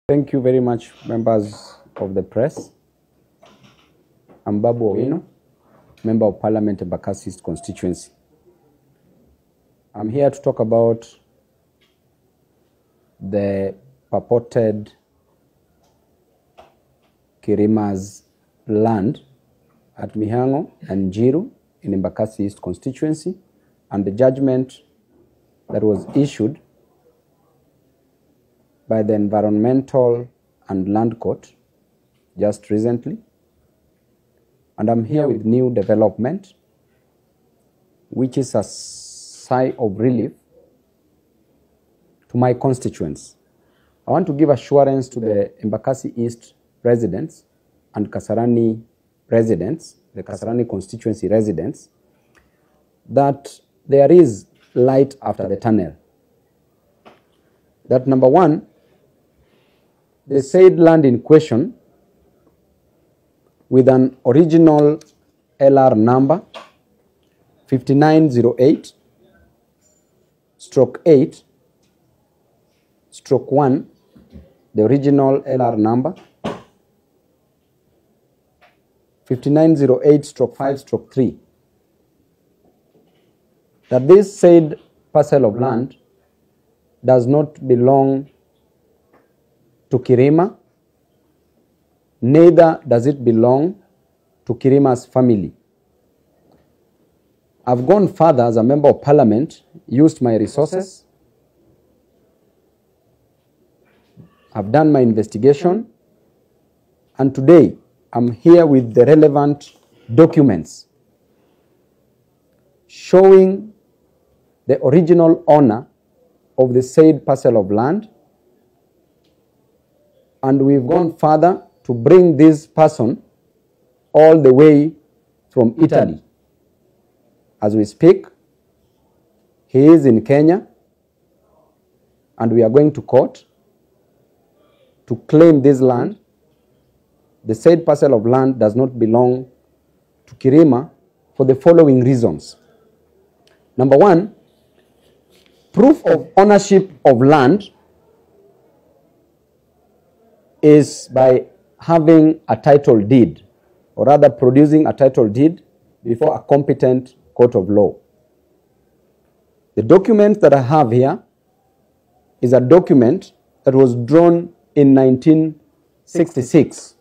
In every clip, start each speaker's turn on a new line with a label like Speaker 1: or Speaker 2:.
Speaker 1: Thank you very much, members of the press. I'm Babu Owino, Member of Parliament, Embakasi East constituency. I'm here to talk about the purported Kirima's land at Mihango and Njiru in Embakasi East constituency, and the judgment that was issued by the Environmental and Land Court just recently. And I'm here with new development, which is a sigh of relief to my constituents. I want to give assurance to the Embakasi East residents and Kasarani residents, the Kasarani constituency residents, that there is light after the tunnel. That number one, the said land in question with an original LR number 5908/8/1, the original LR number 5908/5/3, that this said parcel of land does not belong to Kirima, neither does it belong to Kirima's family. I've gone further as a member of parliament, used my resources, I've done my investigation, and today I'm here with the relevant documents showing the original owner of the said parcel of land. And we've gone further to bring this person all the way from Italy. As we speak, he is in Kenya, and we are going to court to claim this land. The said parcel of land does not belong to Kirima for the following reasons. Number one, proof of ownership of land is by having a title deed, or rather producing a title deed before a competent court of law. The document that I have here is a document that was drawn in 1966.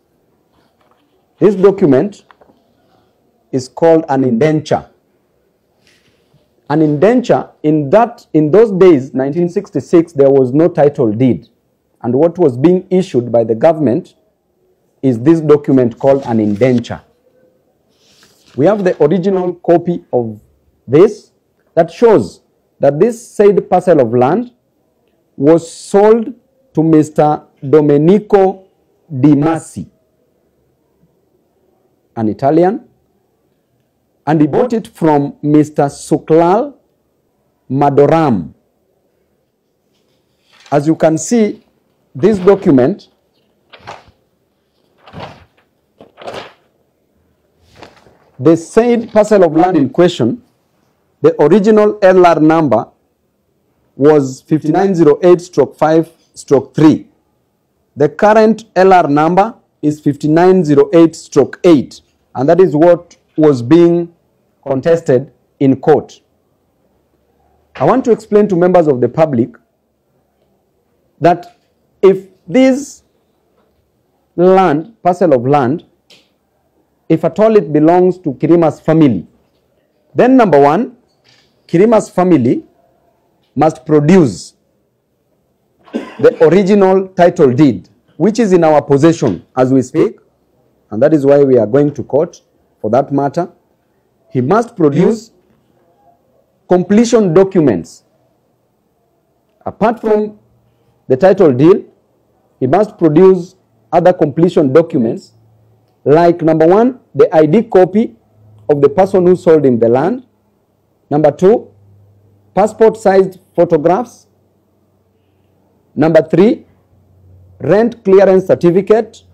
Speaker 1: This document is called an indenture. An indenture, in those days, 1966, there was no title deed. And what was being issued by the government is this document called an indenture. We have the original copy of this that shows that this said parcel of land was sold to Mr. Domenico Di Masi, an Italian, and he bought it from Mr. Suklal Madoram. As you can see, this document the said parcel of land in question, the original LR number was 5908/5/3. The current LR number is 5908/8, and that is what was being contested in court. I want to explain to members of the public that if this land, parcel of land, if at all it belongs to Kirima's family, then number one, Kirima's family must produce the original title deed, which is in our possession as we speak, and that is why we are going to court for that matter. He must produce completion documents. Apart from the title deed, he must produce other completion documents, like number one, the ID copy of the person who sold him the land. Number two, passport-sized photographs. Number three, rent clearance certificate,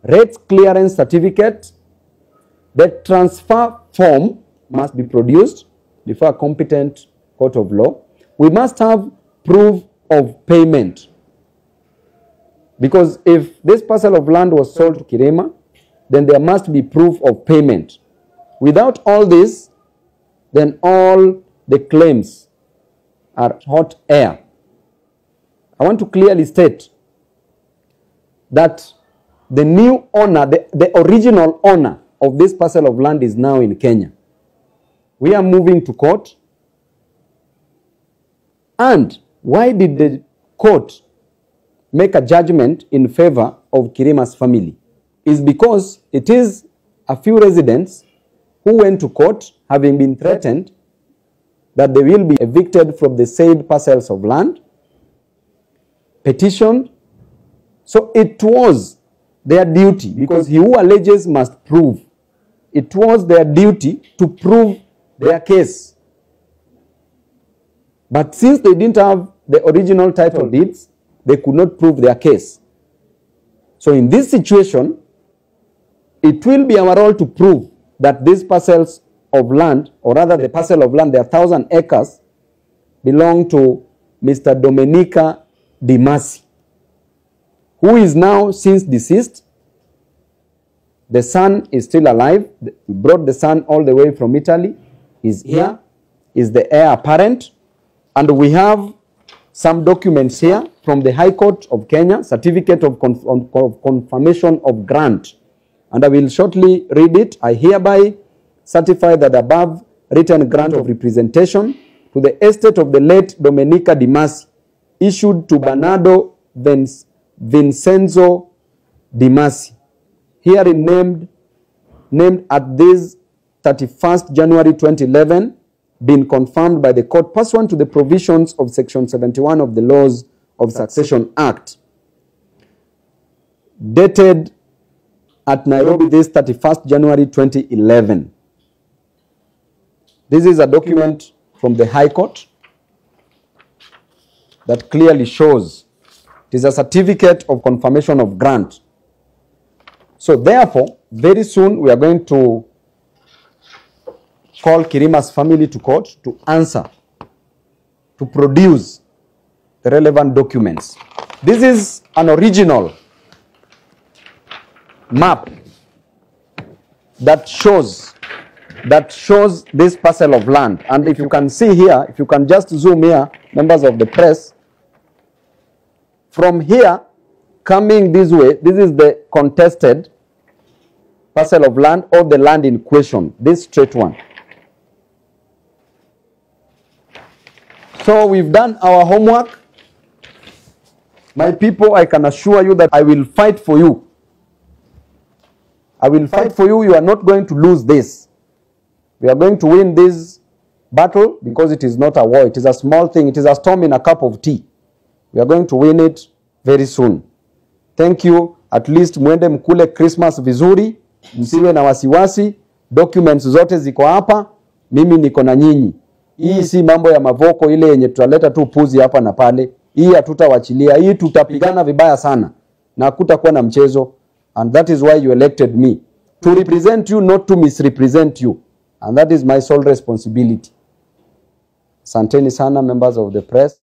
Speaker 1: rates clearance certificate. The transfer form must be produced before a competent court of law. We must have proof of payment. Because if this parcel of land was sold to Kirima, then there must be proof of payment. Without all this, then all the claims are hot air. I want to clearly state that the new owner, the original owner of this parcel of land is now in Kenya. We are moving to court. And why did the court make a judgment in favor of Kirima's family? Is because it is a few residents who went to court having been threatened that they will be evicted from the said parcels of land, petitioned. So it was their duty, because he who alleges must prove. It was their duty to prove their case. But since they didn't have the original title deeds, they could not prove their case. So in this situation, it will be our role to prove that these parcels of land, or rather the parcel of land, there are 1,000 acres, belong to Mr. Domenica Dimasi, who is now since deceased. The son is still alive. We brought the son all the way from Italy. He's here, is the heir apparent. And we have some documents here from the High Court of Kenya, certificate of confirmation of grant. And I will shortly read it. I hereby certify that the above written grant of representation to the estate of the late Domenica Dimasi, issued to Bernardo Vincenzo Dimasi, herein named at this 31st January 2011, been confirmed by the court pursuant to the provisions of Section 71 of the Laws of Succession Act, dated at Nairobi this 31st January 2011. This is a document from the High Court that clearly shows it is a certificate of confirmation of grant. So therefore, very soon we are going to call Kirima's family to court to answer, to produce the relevant documents. This is an original map that shows this parcel of land. And if you can see here, if you can just zoom here, members of the press, from here coming this way, this is the contested parcel of land, or the land in question, this straight one. So we've done our homework. My people, I can assure you that I will fight for you. I will fight for you. You are not going to lose this. We are going to win this battle, because it is not a war. It is a small thing. It is a storm in a cup of tea. We are going to win it very soon. Thank you. At least mwende mkule Christmas vizuri. Msiwe na wasiwasi. Documents zote ziko hapa. Mimi niko na nyinyi. Hii si mambo ya Mavoko ile yenye tutaleta tu puzi hapa na pale. Hii hatutawachilia. Hii tutapigana vibaya sana. Na hakutakuwa na mchezo. And that is why you elected me. To represent you, not to misrepresent you. And that is my sole responsibility. Asanteni sana, members of the press.